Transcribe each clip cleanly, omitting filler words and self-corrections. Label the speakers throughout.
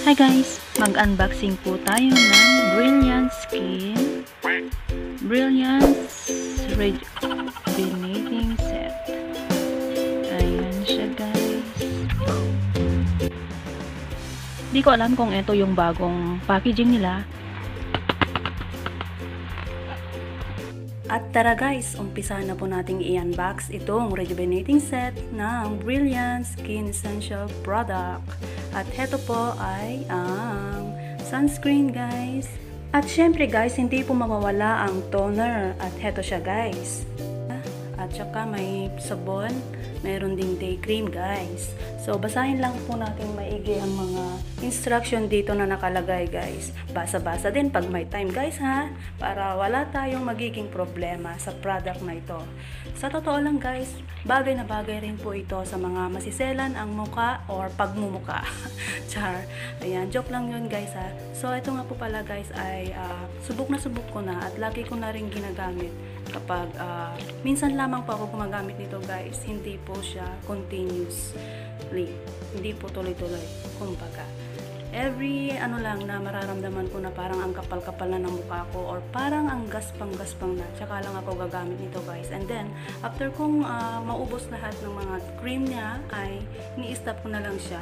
Speaker 1: Hi guys! Mag-unboxing po tayo ng Brilliance Rejuvenating Set. Ayan siya guys. Di ko alam kung ito yung bagong packaging nila. At tara guys, umpisa na po nating i-unbox itong rejuvenating set ng Brilliance Skin Essential Product. At heto po ay ang sunscreen guys. At syempre guys, hindi po mawawala ang toner. At heto siya guys. At saka may sabon, meron ding day cream guys. So basahin lang po natin maigi ang mga instruction dito na nakalagay guys. Basa-basa din pag may time guys ha, para wala tayong magiging problema sa product na ito. Sa totoo lang guys, bagay na bagay rin po ito sa mga masiselan ang muka or pagmumuka. Char. Ayan, joke lang yun guys ha. So ito nga po pala guys ay subok na subok ko na at lagi ko na rin ginagamit. Kapag minsan lamang po ako gumagamit nito guys, hindi po siya continuously, hindi po tuloy-tuloy, kumbaga every lang na mararamdaman ko na parang ang kapal-kapal na ng mukha ko or parang ang gaspang-gaspang na, tsaka lang ako gagamit nito guys. And then after kong maubos lahat ng mga cream niya ay ni-stop ko na lang siya,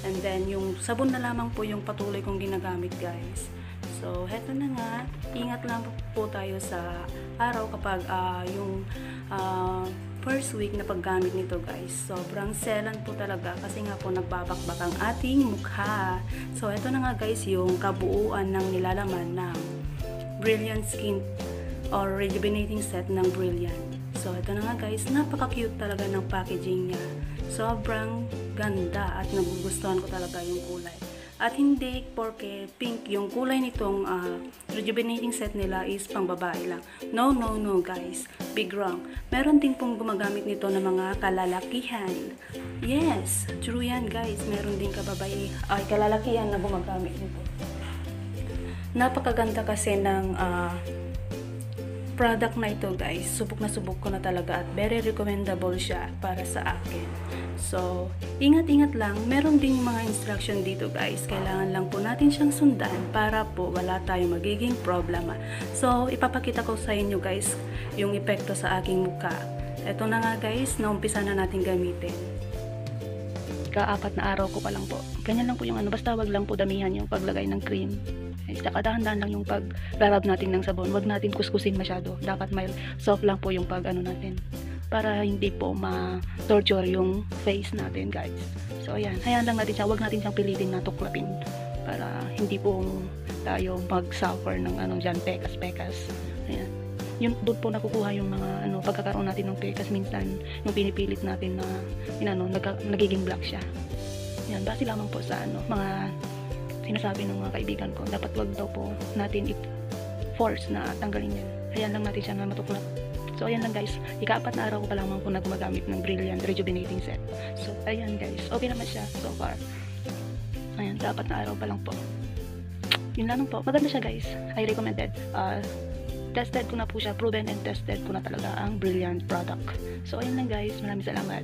Speaker 1: and then yung sabon na lamang po yung patuloy kong ginagamit guys. So, heto na nga. Ingat lang po tayo sa araw kapag yung first week na paggamit nito guys. Sobrang selan po talaga kasi nga po nagbabakbak ang ating mukha. So, heto na nga guys yung kabuuan ng nilalaman ng Brilliant Skin or Rejuvenating Set ng Brilliant. So, heto na nga guys. Napaka-cute talaga ng packaging niya. Sobrang ganda at nagugustuhan ko talaga yung kulay. At hindi porke pink yung kulay nitong rejuvenating set nila is pang babae lang. No, no, no guys. Big wrong. Meron din pong gumagamit nito ng mga kalalakihan. Yes, true yan guys. Meron din kalalakihan na gumagamit nito. Napakaganda kasi ng product na ito guys. Subok na subok ko na talaga at very recommendable siya para sa akin. So, ingat-ingat lang. Meron ding mga instruction dito guys. Kailangan lang po natin siyang sundan para po wala tayong magiging problema. So, ipapakita ko sa inyo guys yung epekto sa aking mukha. Ito na nga guys, naumpisa na natin gamitin. Ka-4 na araw ko pa lang po. Ganyan lang po yung basta wag lang po damihan yung paglagay ng cream. Saka dahan-dahan lang yung pag-rub natin ng sabon. Wag natin kuskusin masyado. Dapat mild, soft lang po yung natin. Para hindi po ma-torture yung face natin guys. So ayan, hayaan lang natin siya. Wag natin siyang pilitin na tuklapin. Para hindi po tayo mag-suffer ng dyan, pekas-pekas. Ayan. Yun, doon po nakukuha yung mga pagkakaroon natin ng pekas minsan. Yung pinipilit natin na nagiging black siya. Ayan, base lamang po sa mga sinasabi ng mga kaibigan ko, dapat wag daw po natin force na tanggalin yan. Hayaan lang natin siya na matuklap. So ayan lang guys, ika-4 na araw ko pa lamang po na gumagamit ng Brilliant Rejuvenating Set. So ayan guys, okay naman siya so far. Ayan, ika-4 na araw pa lang po. Yun lang po, maganda siya guys. I recommended. Tested ko na po siya, proven and tested ko na talaga ang Brilliant product. So ayan lang guys, maraming salamat.